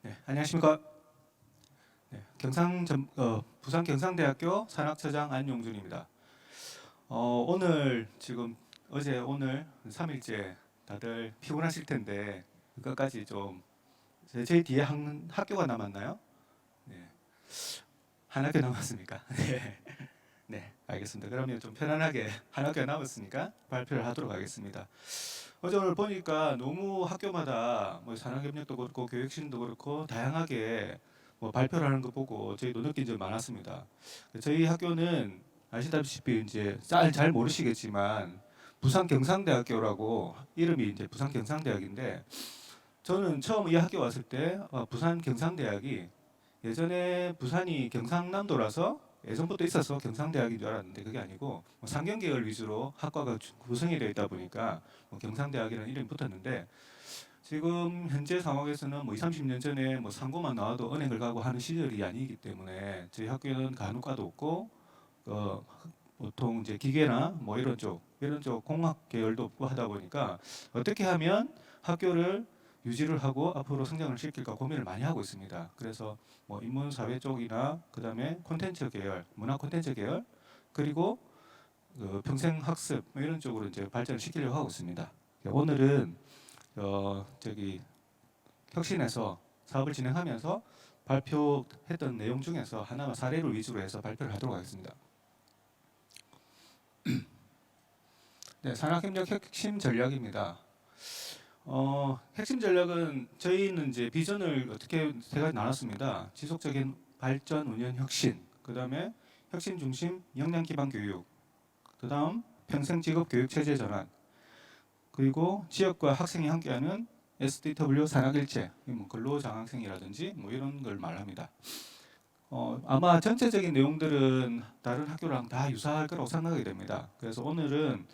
네, 안녕하십니까. 네, 부산 경상대학교 산학처장 안용준입니다. 오늘 지금 어제 오늘 3일째 다들 피곤하실 텐데 그것까지 좀 저희 뒤에 한 학교가 남았나요? 네, 한 학교 남았습니까? 네, 네, 알겠습니다. 그러면 좀 편안하게 한 학교 남았으니까 발표를 하도록 하겠습니다. 어제 오늘 보니까 너무 학교마다 뭐 산학협력도 그렇고 교육신도 그렇고 다양하게 뭐 발표를 하는 거 보고 저희도 느낀 점이 많았습니다. 저희 학교는 아시다시피 이제 잘 모르시겠지만 부산 경상대학교라고 이름이 이제 부산 경상대학인데 저는 처음 이 학교 왔을 때 부산 경상대학이 예전에 부산이 경상남도라서 예전부터 있어서 경상대학인 줄 알았는데 그게 아니고 뭐 상경계열 위주로 학과가 구성이 되어 있다 보니까 뭐 경상대학이라는 이름이 붙었는데 지금 현재 상황에서는 뭐 2, 30년 전에 뭐 상고만 나와도 은행을 가고 하는 시절이 아니기 때문에 저희 학교는 간호과도 없고 어, 보통 이제 기계나 뭐 이런 쪽 공학 계열도 없고 하다 보니까 어떻게 하면 학교를 유지를 하고 앞으로 성장을 시킬까 고민을 많이 하고 있습니다. 그래서 뭐 인문사회 쪽이나 그다음에 콘텐츠 계열, 문화 콘텐츠 계열 그리고 그 평생 학습 뭐 이런 쪽으로 이제 발전을 시키려고 하고 있습니다. 오늘은 저기 혁신에서 사업을 진행하면서 발표했던 내용 중에서 하나만 사례를 위주로 해서 발표를 하도록 하겠습니다. 네, 산학협력 핵심 전략입니다. 핵심 전략은 저희는 이제 비전을 어떻게 세 가지 나눴습니다. 지속적인 발전, 운영, 혁신. 그다음에 혁신 중심 역량 기반 교육. 그다음 평생 직업 교육 체제 전환. 그리고 지역과 학생이 함께하는 SDW 산학일체, 뭐 근로장학생이라든지 뭐 이런 걸 말합니다. 아마 전체적인 내용들은 다른 학교랑 다 유사할 거라고 생각이 됩니다. 그래서 오늘은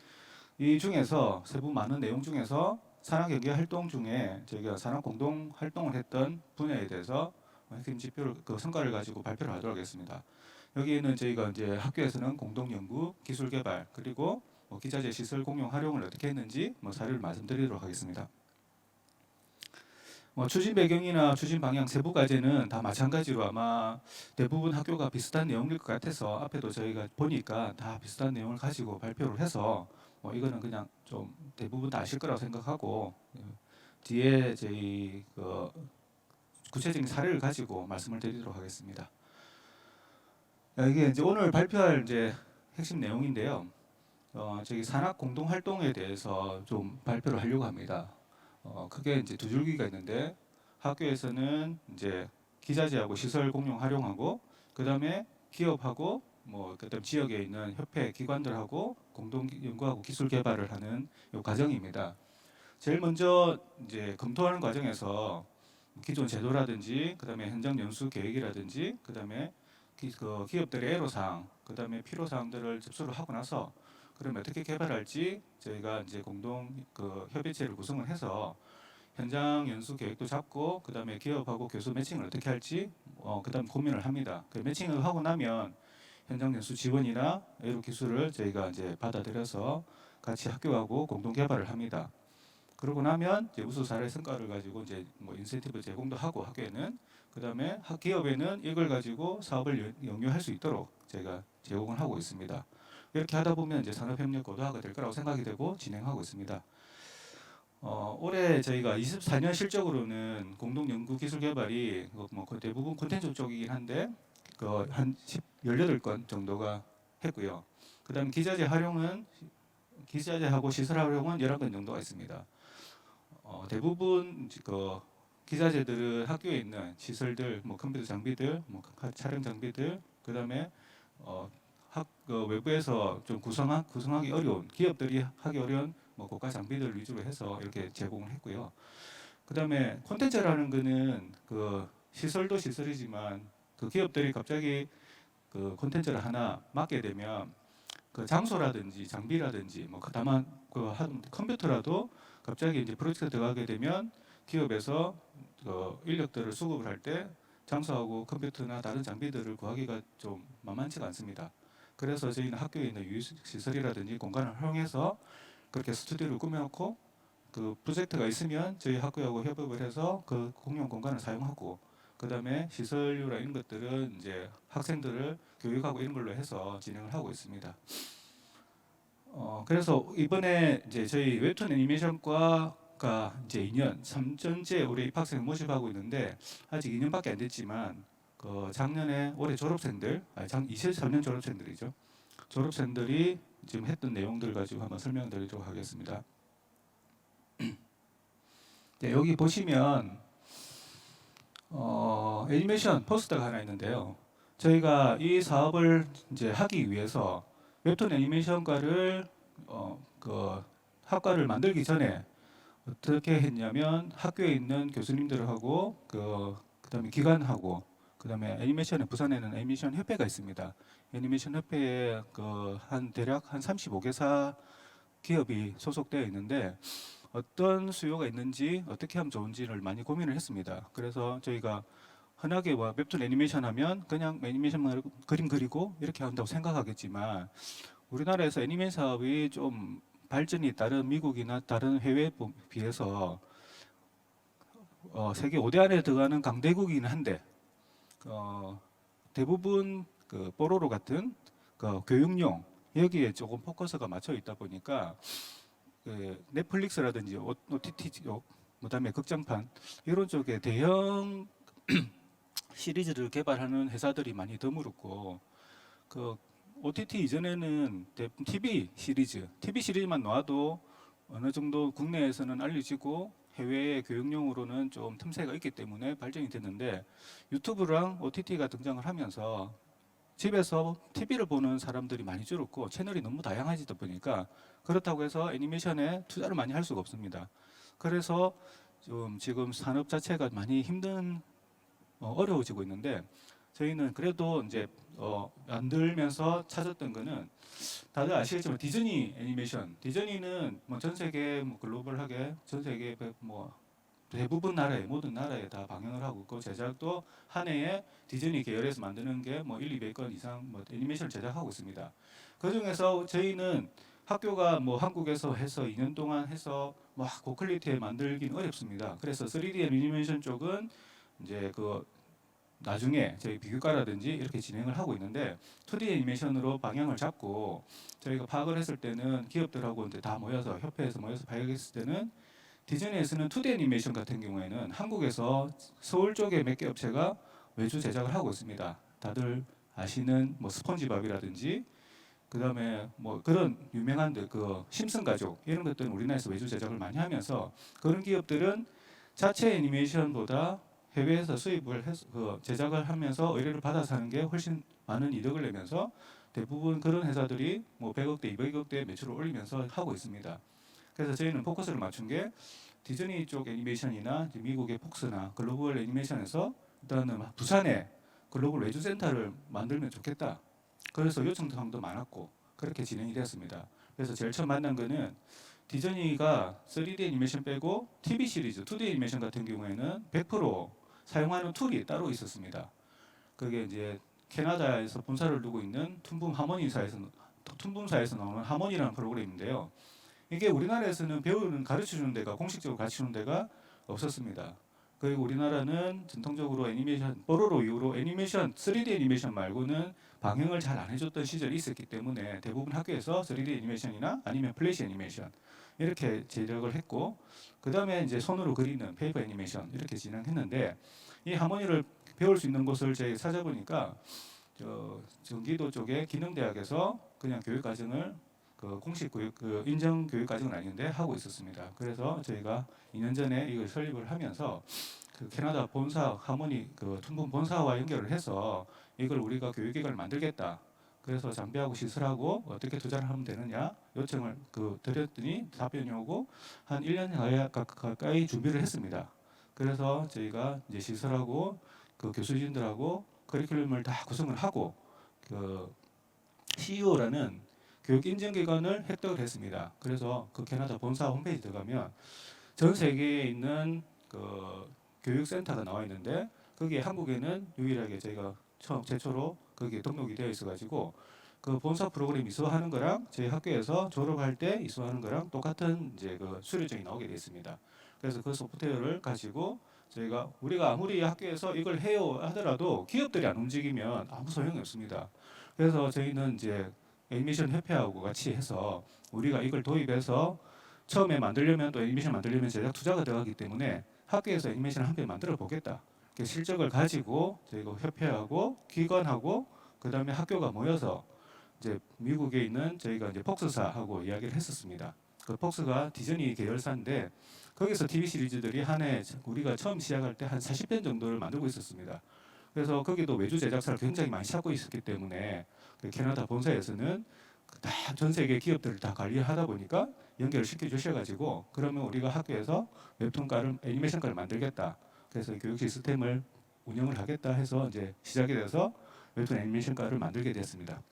이 중에서 세부 많은 내용 중에서 산학연계 활동 중에 저희가 산학 공동 활동을 했던 분야에 대해서 핵심 지표를 그 성과를 가지고 발표를 하도록 하겠습니다. 여기에는 저희가 이제 학교에서는 공동 연구, 기술 개발 그리고 뭐 기자재 시설 공용 활용을 어떻게 했는지 뭐 사례를 말씀드리도록 하겠습니다. 추진 배경이나 추진 방향 세부 과제는 다 마찬가지로 아마 대부분 학교가 비슷한 내용일 것 같아서 앞에도 저희가 보니까 다 비슷한 내용을 가지고 발표를 해서 이거는 그냥 좀 대부분 다 아실 거라고 생각하고 뒤에 저희 그 구체적인 사례를 가지고 말씀을 드리도록 하겠습니다. 이게 이제 오늘 발표할 이제 핵심 내용인데요. 저기 산학 공동 활동에 대해서 좀 발표를 하려고 합니다. 크게 이제 두 줄기가 있는데 학교에서는 이제 기자재하고 시설 공용 활용하고 그다음에 기업하고 뭐 그다음 지역에 있는 협회 기관들하고 공동 연구하고 기술 개발을 하는 요 과정입니다. 제일 먼저 이제 검토하는 과정에서 기존 제도라든지 그다음에 현장 연수 계획이라든지 그다음에 그 기업들의 애로사항 그다음에 필요사항들을 접수를 하고 나서 그럼 어떻게 개발할지 저희가 이제 공동 그 협의체를 구성을 해서 현장 연수 계획도 잡고 그다음에 기업하고 교수 매칭을 어떻게 할지 그다음 고민을 합니다. 그 매칭을 하고 나면 현장 연수 지원이나 에로 기술을 저희가 이제 받아들여서 같이 학교하고 공동 개발을 합니다. 그러고 나면 이제 우수 사례 성과를 가지고 이제 뭐 인센티브 제공도 하고 학교에는 그다음에 기업에는 이걸 가지고 사업을 영유할 수 있도록 제가 제공을 하고 있습니다. 이렇게 하다 보면 이제 산업협력 고도화가 될 거라고 생각이 되고 진행하고 있습니다. 올해 저희가 24년 실적으로는 공동 연구 기술 개발이 그 대부분 콘텐츠 쪽이긴 한데 그한 18건 정도가 했고요. 그다음 기자재하고 시설 활용은 11건 정도가 있습니다. 대부분 그 기자재들은 학교에 있는 시설들, 뭐 컴퓨터 장비들, 뭐 촬영 장비들, 그다음에 외부에서 좀 구성하기 어려운 기업들이 하기 어려운 뭐 고가 장비들 위주로 해서 이렇게 제공을 했고요. 그다음에 콘텐츠라는 거는 그 시설도 시설이지만 그 기업들이 갑자기 그 콘텐츠를 하나 맡게 되면 그 장소라든지 장비라든지 뭐 다만 그 컴퓨터라도 갑자기 이제 프로젝트 들어가게 되면 기업에서 그 인력들을 수급을 할 때 장소하고 컴퓨터나 다른 장비들을 구하기가 좀 만만치가 않습니다. 그래서 저희는 학교에 있는 유휴 시설이라든지 공간을 활용해서 그렇게 스튜디오를 꾸며놓고 그 프로젝트가 있으면 저희 학교하고 협업을 해서 그 공용 공간을 사용하고 그다음에 시설료나 이런 것들은 이제 학생들을 교육하고 이런 걸로 해서 진행을 하고 있습니다. 그래서 이번에 이제 저희 웹툰 애니메이션과가 이제 2년, 3년째 우리 입학생 모집하고 있는데 아직 2년밖에 안 됐지만 그 작년에 올해 졸업생들, 23년 졸업생들이죠. 졸업생들이 지금 했던 내용들 가지고 한번 설명드리도록 하겠습니다. 네, 여기 보시면 애니메이션 포스터가 하나 있는데요. 저희가 이 사업을 이제 하기 위해서 웹툰 애니메이션과를 그 학과를 만들기 전에 어떻게 했냐면 학교에 있는 교수님들하고 그다음에 기관하고 그다음에 애니메이션에 부산에는 애니메이션 협회가 있습니다. 애니메이션 협회에 대략 한 35개사 기업이 소속되어 있는데 어떤 수요가 있는지 어떻게 하면 좋은지를 많이 고민을 했습니다. 그래서 저희가 흔하게 웹툰 애니메이션 하면 그냥 애니메이션 그림 그리고 이렇게 한다고 생각하겠지만 우리나라에서 애니메이션 사업이 좀 발전이 다른 미국이나 다른 해외에 비해서 세계 5대 안에 들어가는 강대국이긴 한데 대부분 그 뽀로로 같은 그 교육용 여기에 조금 포커스가 맞춰 있다 보니까 그 넷플릭스라든지 OTT 쪽, 그다음에 극장판 이런 쪽에 대형 시리즈를 개발하는 회사들이 많이 드물었고 그 OTT 이전에는 TV 시리즈만 나와도 어느 정도 국내에서는 알려지고 해외의 교육용으로는 좀 틈새가 있기 때문에 발전이 됐는데 유튜브랑 OTT가 등장을 하면서 집에서 TV를 보는 사람들이 많이 줄었고 채널이 너무 다양해지다 보니까 그렇다고 해서 애니메이션에 투자를 많이 할 수가 없습니다. 그래서 좀 지금 산업 자체가 많이 힘든 어려워지고 있는데 저희는 그래도 이제 만들면서 찾았던 거는 다들 아시겠지만 디즈니 애니메이션 디즈니는 뭐 전 세계 뭐 글로벌하게 전 세계 뭐 대부분 나라에 모든 나라에 다 방영을 하고 있고 제작도 한 해에 디즈니 계열에서 만드는 게 뭐 1, 200건 이상 뭐 애니메이션을 제작하고 있습니다. 그 중에서 저희는 학교가 뭐 한국에서 해서 2년 동안 해서 뭐 고퀄리티에 만들기는 어렵습니다. 그래서 3D 애니메이션 쪽은 이제 나중에 저희 비교과라든지 이렇게 진행을 하고 있는데 2D 애니메이션으로 방향을 잡고 저희가 파악을 했을 때는 기업들하고 이제 다 모여서 협회에서 모여서 파악했을 때는 디즈니에서는 2D 애니메이션 같은 경우에는 한국에서 서울 쪽에 몇 개 업체가 외주 제작을 하고 있습니다. 다들 아시는 뭐 스폰지밥이라든지 그다음에 뭐 그런 유명한 그 심슨 가족 이런 것들은 우리나라에서 외주 제작을 많이 하면서 그런 기업들은 자체 애니메이션보다 해외에서 수입을 해서 제작을 하면서 의뢰를 받아서 하는 게 훨씬 많은 이득을 내면서 대부분 그런 회사들이 뭐 100억대, 200억대 매출을 올리면서 하고 있습니다. 그래서 저희는 포커스를 맞춘 게 디즈니 쪽 애니메이션이나 미국의 폭스나 글로벌 애니메이션에서 일단은 부산에 글로벌 외주센터를 만들면 좋겠다. 그래서 요청사항도 많았고 그렇게 진행이 되었습니다. 그래서 제일 처음 만난 거는 디즈니가 3D 애니메이션 빼고 TV 시리즈, 2D 애니메이션 같은 경우에는 100% 사용하는 툴이 따로 있었습니다. 그게 이제 캐나다에서 본사를 두고 있는 툰붐사에서 나오는 하모니라는 프로그램인데요. 이게 우리나라에서는 가르쳐주는 데가 공식적으로 가르쳐주는 데가 없었습니다. 그리고 우리나라는 전통적으로 애니메이션 뽀로로 이후로 애니메이션 3D 애니메이션 말고는 방영을 잘 안 해줬던 시절이 있었기 때문에 대부분 학교에서 3D 애니메이션이나 아니면 플래시 애니메이션 이렇게 제작을 했고 그 다음에 이제 손으로 그리는 페이퍼 애니메이션 이렇게 진행했는데 이 하모니를 배울 수 있는 곳을 제가 찾아보니까 경기도 쪽에 기능대학에서 그냥 교육과정을 공식 교육 인정 교육 과정은 아닌데 하고 있었습니다. 그래서 저희가 2년 전에 이걸 설립을 하면서 캐나다 본사 하모니 툰붐 본사와 연결을 해서 이걸 우리가 교육기관을 만들겠다. 그래서 장비하고 시설하고 어떻게 투자를 하면 되느냐 요청을 드렸더니 답변이 오고 한 1년 가까이 준비를 했습니다. 그래서 저희가 이제 시설하고 교수진들하고 커리큘럼을 다 구성을 하고 CEO라는 교육 인증기관을 획득을 했습니다. 그래서 캐나다 본사 홈페이지 들어가면 전 세계에 있는 교육센터가 나와 있는데 거기에 한국에는 유일하게 저희가 최초로 거기에 등록이 되어 있어가지고 그 본사 프로그램 이수하는 거랑 저희 학교에서 졸업할 때 이수하는 거랑 똑같은 이제 그 수료증이 나오게 되어 있습니다. 그래서 그 소프트웨어를 가지고 우리가 아무리 학교에서 이걸 해요 하더라도 기업들이 안 움직이면 아무 소용이 없습니다. 그래서 저희는 이제 애니메이션 협회하고 같이 해서 우리가 이걸 도입해서 처음에 만들려면 또 애니메이션 만들려면 제작 투자가 들어가기 때문에 학교에서 애니메이션을 한 편 만들어 보겠다. 그 실적을 가지고 저희가 협회하고 기관하고 그다음에 학교가 모여서 이제 미국에 있는 저희가 이제 폭스사하고 이야기를 했었습니다. 그 폭스가 디즈니 계열사인데 거기서 TV 시리즈들이 한 해 우리가 처음 시작할 때 한 40편 정도를 만들고 있었습니다. 그래서 거기도 외주 제작사를 굉장히 많이 찾고 있었기 때문에 그 캐나다 본사에서는 다 전 세계 기업들을 다 관리하다 보니까 연결을 시켜 주셔가지고 그러면 우리가 학교에서 웹툰과를 애니메이션과를 만들겠다. 그래서 교육 시스템을 운영을 하겠다 해서 이제 시작이 돼서 웹툰 애니메이션과를 만들게 됐습니다.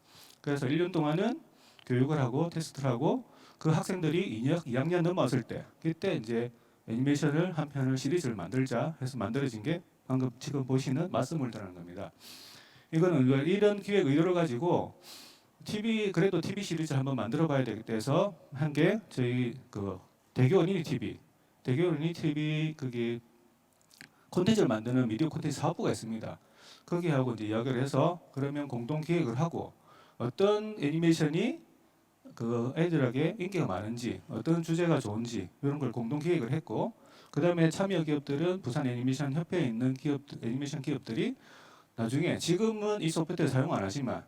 그래서 1년 동안은 교육을 하고 테스트를 하고 그 학생들이 2학년 넘어왔을 때 그때 이제 애니메이션을 한 편을 시리즈를 만들자 해서 만들어진 게 방금 지금 보시는 마스몰드라는 겁니다. 이거는 이런 기획 의도를 가지고 그래도 TV 시리즈를 한번 만들어 봐야 되겠다 한 게 저희 그 대교 어린이 TV 그게 콘텐츠를 만드는 미디어 콘텐츠 사업부가 있습니다. 거기하고 이제 이야기를 해서 그러면 공동 기획을 하고 어떤 애니메이션이 그 애들에게 인기가 많은지 어떤 주제가 좋은지 이런 걸 공동 기획을 했고 그 다음에 참여 기업들은 부산 애니메이션 협회에 있는 애니메이션 기업들이 나중에 지금은 이 소프트웨어 사용 안 하지만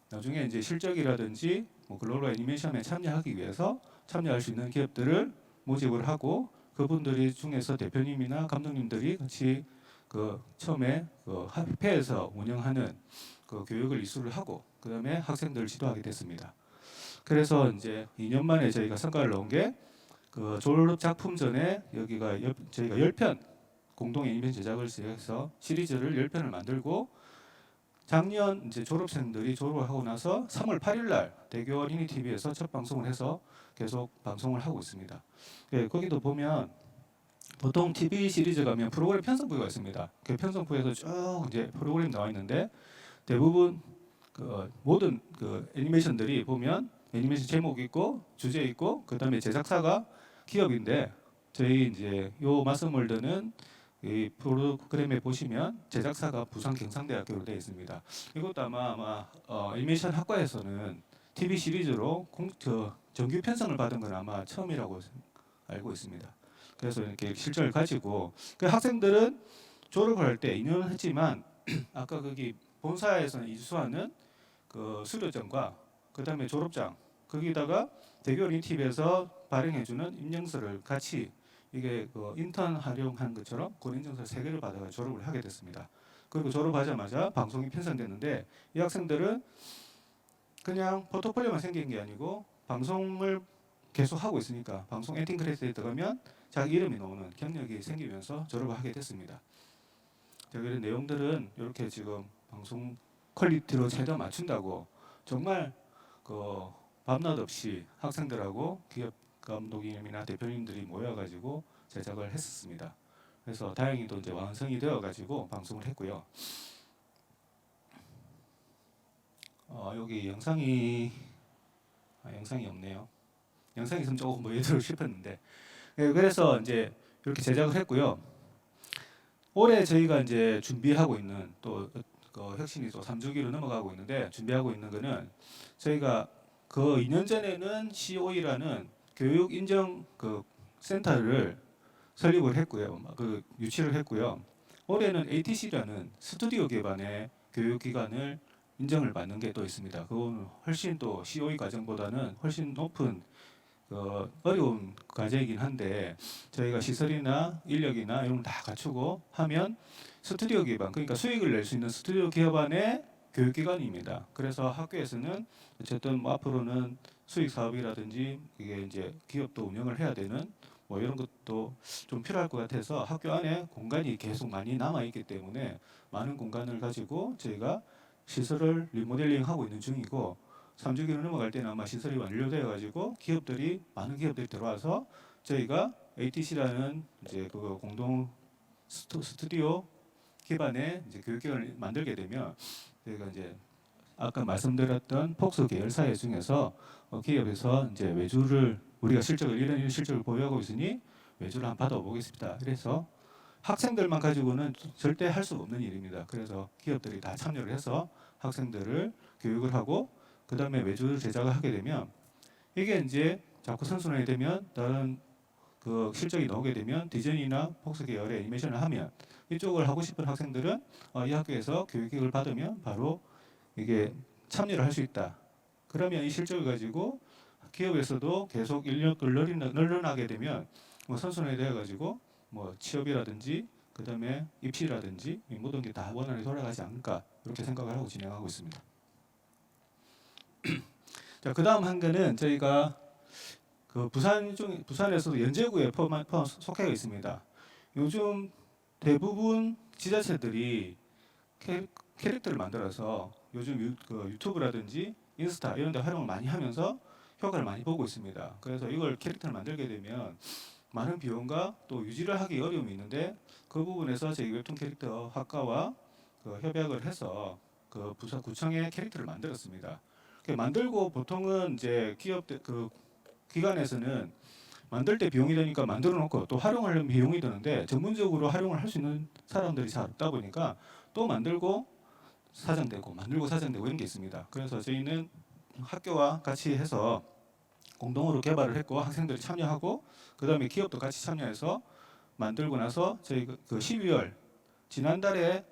나중에 이제 실적이라든지 뭐 글로벌 애니메이션에 참여하기 위해서 참여할 수 있는 기업들을 모집을 하고 그분들이 중에서 대표님이나 감독님들이 같이 그 처음에 그 협회에서 운영하는 그 교육을 이수를 하고 그 다음에 학생들을 지도하게 됐습니다. 그래서 이제 2년 만에 저희가 성과를 넣은 게 그 졸업 작품 전에 여기가 저희가 10편 공동 애니메이션 제작을 해서 시리즈를 10편을 만들고 작년 이제 졸업생들이 졸업을 하고 나서 3월 8일 날 대교 어린이 TV에서 첫 방송을 해서 계속 방송을 하고 있습니다. 예, 거기도 보면 보통 TV 시리즈 가면 프로그램 편성부가 있습니다. 그 편성부에서 쭉 이제 프로그램 나와 있는데 대부분 그 모든 그 애니메이션들이 보면 애니메이션 제목이 있고 주제 있고 그다음에 제작사가 기업인데 저희 이제 요 마스몰드는 이 프로그램에 보시면 제작사가 부산 경상대학교로 되어 있습니다. 이것도 아마 애니메이션 학과에서는 TV 시리즈로 정규 편성을 받은 건 아마 처음이라고 알고 있습니다. 그래서 이렇게 실적을 가지고 그 학생들은 졸업을 할 때 2년 했지만 아까 거기 본사에서는 이수하는 그 수료증과 그다음에 졸업장 거기다가 대교 어린이 TV에서 발행해주는 임명서를 같이 이게 그 인턴 활용한 것처럼 그 인증서 3개를 받아서 졸업을 하게 됐습니다. 그리고 졸업하자마자 방송이 편성됐는데 이 학생들은 그냥 포트폴리오만 생긴 게 아니고 방송을 계속 하고 있으니까 방송 엔딩 크레딧에 들어가면 자기 이름이 나오는 경력이 생기면서 졸업을 하게 됐습니다. 이런 내용들은 이렇게 지금 방송 퀄리티로 최대한 맞춘다고 정말 그 밤낮 없이 학생들하고 기업 감독님이나 대표님들이 모여가지고 제작을 했었습니다. 그래서 다행히도 이제 완성이 되어가지고 방송을 했고요. 여기 영상이 없네요. 영상이 있으면 조금 보여드리고 싶었는데 그래서 이제 이렇게 제작을 했고요. 올해 저희가 이제 준비하고 있는 또 혁신이 또 3주기로 넘어가고 있는데 준비하고 있는 거는 저희가 그 2년 전에는 COE라는 교육 인정 그 센터를 설립을 했고요. 그 유치를 했고요. 올해는 ATC라는 스튜디오 기반의 교육 기관을 인정을 받는 게 또 있습니다. 그건 훨씬 또 COE 과정보다는 훨씬 높은 어려운 과제이긴 한데 저희가 시설이나 인력이나 이런 거 다 갖추고 하면 스튜디오 기반 그러니까 수익을 낼 수 있는 스튜디오 기반의 교육기관입니다. 그래서 학교에서는 어쨌든 뭐 앞으로는 수익 사업이라든지 이게 이제 기업도 운영을 해야 되는 뭐 이런 것도 좀 필요할 것 같아서 학교 안에 공간이 계속 많이 남아 있기 때문에 많은 공간을 가지고 저희가 시설을 리모델링하고 있는 중이고 3주기로 넘어갈 때는 아마 시설이 완료되어 가지고 많은 기업들이 들어와서 저희가 ATC라는 이제 그 공동 스튜디오 기반의 이제 교육기관을 만들게 되면 저희가 이제 아까 말씀드렸던 폭스 계열사회 중에서 기업에서 이제 외주를 우리가 실적을 이런 실적을 보유하고 있으니 외주를 한번 받아보겠습니다. 그래서 학생들만 가지고는 절대 할 수 없는 일입니다. 그래서 기업들이 다 참여를 해서 학생들을 교육을 하고 그 다음에 외주 제작을 하게 되면 이게 이제 자꾸 선순환이 되면 다른 그 실적이 나오게 되면 디즈니나 폭스 계열의 애니메이션을 하면 이쪽을 하고 싶은 학생들은 이 학교에서 교육을 받으면 바로 이게 참여를 할 수 있다. 그러면 이 실적을 가지고 기업에서도 계속 인력을 늘어나게 되면 뭐 선순환이 되어가지고 뭐 취업이라든지 그 다음에 입시라든지 이 모든 게 다 원활히 돌아가지 않을까 이렇게 생각을 하고 진행하고 있습니다. 자, 그 다음 한 개는 저희가 그 부산에서도 연제구에 속해 있습니다. 요즘 대부분 지자체들이 캐릭터를 만들어서 요즘 유튜브라든지 인스타 이런 데 활용을 많이 하면서 효과를 많이 보고 있습니다. 그래서 이걸 캐릭터를 만들게 되면 많은 비용과 또 유지를 하기 어려움이 있는데 그 부분에서 저희 웹툰 캐릭터 학과와 협약을 해서 그 부산구청에 캐릭터를 만들었습니다. 만들고 보통은 이제 그 기관에서는 만들 때 비용이 되니까 만들어 놓고 또 활용하려면 비용이 드는데 전문적으로 활용을 할 수 있는 사람들이 잘 없다 보니까 또 만들고 사장되고 이런 게 있습니다. 그래서 저희는 학교와 같이 해서 공동으로 개발을 했고 학생들이 참여하고 그 다음에 기업도 같이 참여해서 만들고 나서 저희 그 12월 지난달에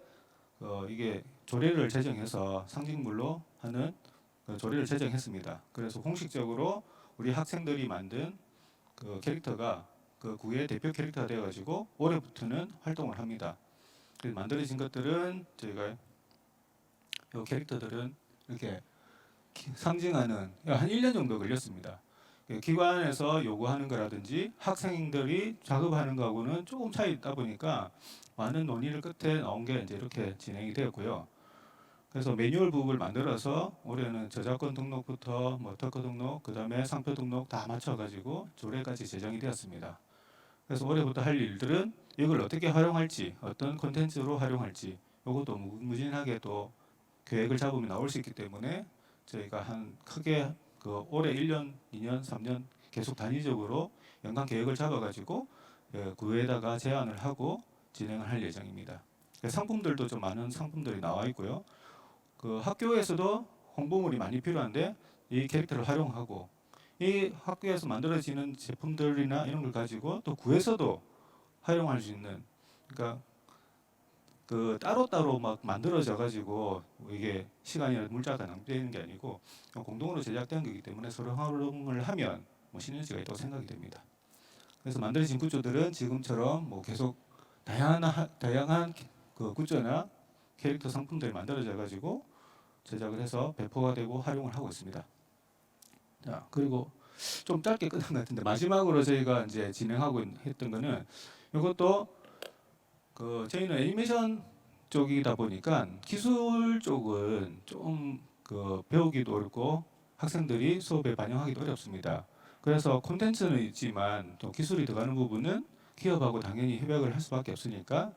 이게 조례를 제정해서 상징물로 하는 조례를 제정했습니다. 그래서 공식적으로 우리 학생들이 만든 그 캐릭터가 그 구의 대표 캐릭터가 되어가지고 올해부터는 활동을 합니다. 그래서 만들어진 것들은 저희가 이 캐릭터들은 이렇게 상징하는 한 1년 정도 걸렸습니다. 기관에서 요구하는 거라든지 학생들이 작업하는 거하고는 조금 차이 있다 보니까 많은 논의를 끝에 나온 게 이제 이렇게 진행이 되었고요. 그래서 매뉴얼 북을 만들어서 올해는 저작권 등록부터 뭐 특허 등록, 그 다음에 상표 등록 다 맞춰가지고 조례까지 제정이 되었습니다. 그래서 올해부터 할 일들은 이걸 어떻게 활용할지, 어떤 콘텐츠로 활용할지, 이것도 무궁무진하게 또 계획을 잡으면 나올 수 있기 때문에 저희가 한 크게 그 올해 1년, 2년, 3년 계속 단위적으로 연간 계획을 잡아가지고 구에다가 제안을 하고 진행을 할 예정입니다. 상품들도 좀 많은 상품들이 나와 있고요. 그 학교에서도 홍보물이 많이 필요한데 이 캐릭터를 활용하고 이 학교에서 만들어지는 제품들이나 이런 걸 가지고 또 구에서도 활용할 수 있는 그러니까 그 따로따로 막 만들어져 가지고 이게 시간이나 물자가 낭비되는 게 아니고 공동으로 제작된 거기 때문에 서로 활용을 하면 뭐 시너지가 있다고 생각이 됩니다. 그래서 만들어진 구조들은 지금처럼 뭐 계속 다양한 그 구조나 캐릭터 상품들이 만들어져 가지고 제작을 해서 배포가 되고 활용을 하고 있습니다. 자, 그리고 좀 짧게 끝난 것 같은데 마지막으로 저희가 이제 진행하고 했던 거는 이것도 그 저희는 애니메이션 쪽이다 보니까 기술 쪽은 좀 그 배우기도 어렵고 학생들이 수업에 반영하기도 어렵습니다. 그래서 콘텐츠는 있지만 또 기술이 들어가는 부분은 기업하고 당연히 협약을 할 수밖에 없으니까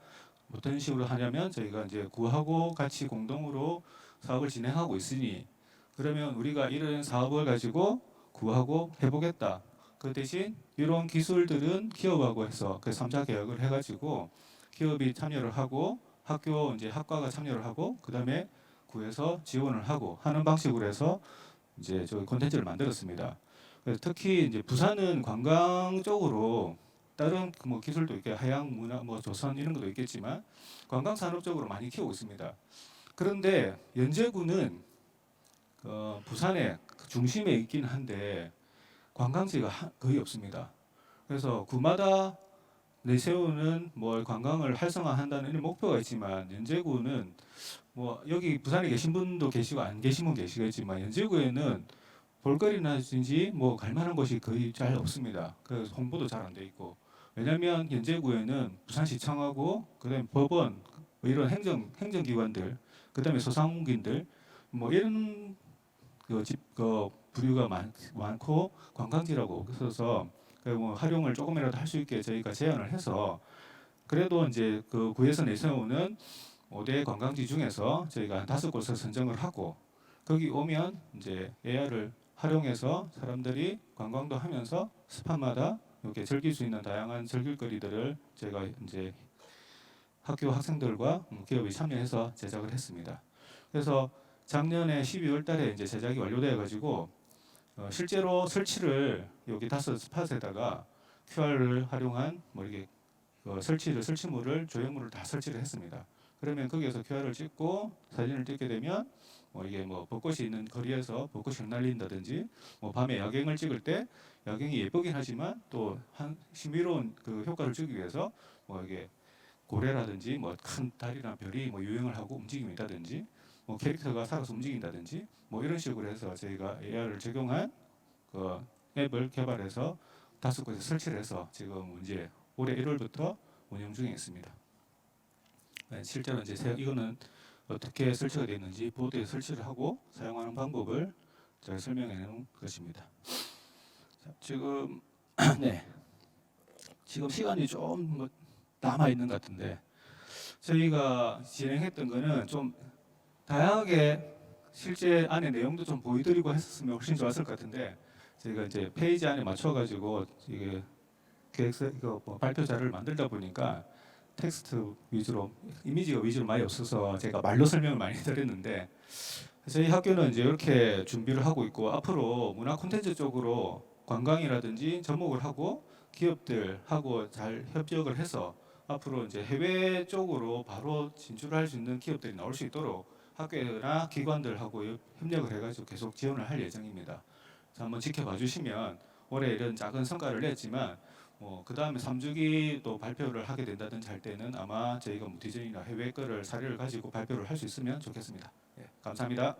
어떤 식으로 하냐면 저희가 이제 구하고 같이 공동으로 사업을 진행하고 있으니 그러면 우리가 이런 사업을 가지고 구하고 해보겠다. 그 대신 이런 기술들은 기업하고 해서 그 3자 계약을 해가지고 기업이 참여를 하고 학교 이제 학과가 참여를 하고 그 다음에 구에서 지원을 하고 하는 방식으로 해서 이제 저희 콘텐츠를 만들었습니다. 그래서 특히 이제 부산은 관광 쪽으로 다른 뭐 기술도 있게 해양 문화 뭐 조선 이런 것도 있겠지만 관광 산업 쪽으로 많이 키우고 있습니다. 그런데 연제구는 부산의 중심에 있긴 한데 관광지가 거의 없습니다. 그래서 구마다 내세우는 뭐 관광을 활성화한다는 이런 목표가 있지만 연제구는 뭐 여기 부산에 계신 분도 계시고 안 계신 분 계시겠지만 연제구에는 볼거리나든지 뭐 갈만한 곳이 거의 잘 없습니다. 그래서 홍보도 잘 안 돼 있고 왜냐하면 연제구에는 부산시청하고 그다음에 법원 뭐 이런 행정기관들 그다음에 소상공인들 뭐 이런 그 부류가 많고 관광지라고 그래서 뭐 활용을 조금이라도 할 수 있게 저희가 제안을 해서 그래도 이제 그 구에서 내세우는 5대 관광지 중에서 저희가 한 5곳을 선정을 하고 거기 오면 이제 AR을 활용해서 사람들이 관광도 하면서 스팟마다 이렇게 즐길 수 있는 다양한 즐길거리들을 제가 이제 학교 학생들과 기업이 참여해서 제작을 했습니다. 그래서 작년에 12월 달에 이제 제작이 완료되어 가지고 실제로 설치를 여기 다섯 스팟에다가 QR을 활용한 뭐 이게 설치물을 조형물을 다 설치를 했습니다. 그러면 거기에서 QR을 찍고 사진을 찍게 되면 뭐 이게 뭐 벚꽃이 있는 거리에서 벚꽃이 흩날린다든지 뭐 밤에 야경을 찍을 때 야경이 예쁘긴 하지만 또 한 신비로운 그 효과를 주기 위해서 뭐 이게 고래라든지 뭐 큰 달이나 별이 뭐 유행을 하고 움직임이 있다든지 뭐 캐릭터가 살아서 움직인다든지 뭐 이런 식으로 해서 저희가 AR을 적용한 그 앱을 개발해서 다섯 곳에 설치를 해서 지금 이제 올해 1월부터 운영 중에 있습니다. 실제로 이제 이거는 어떻게 설치가 되어 있는지 보드에 설치를 하고 사용하는 방법을 제가 설명해 놓은 것입니다. 자, 지금 네, 지금 시간이 좀 남아 있는 것 같은데 저희가 진행했던 거는 좀 다양하게 실제 안에 내용도 좀 보여드리고 했었으면 훨씬 좋았을 것 같은데 저희가 이제 페이지 안에 맞춰가지고 이게 계획서 이거 뭐 발표 자료를 만들다 보니까 텍스트 위주로 이미지가 위주로 많이 없어서 제가 말로 설명을 많이 드렸는데 저희 학교는 이제 이렇게 준비를 하고 있고 앞으로 문화 콘텐츠 쪽으로 관광이라든지 접목을 하고 기업들하고 잘 협력을 해서 앞으로 이제 해외 쪽으로 바로 진출할 수 있는 기업들이 나올 수 있도록 학교나 기관들하고 협력을 해가지고 계속 지원을 할 예정입니다. 그래서 한번 지켜봐 주시면 올해 이런 작은 성과를 냈지만 그 다음에 3주기 또 발표를 하게 된다든지 할 때는 아마 저희가 디즈니나 해외 거를 사례를 가지고 발표를 할 수 있으면 좋겠습니다. 예, 감사합니다.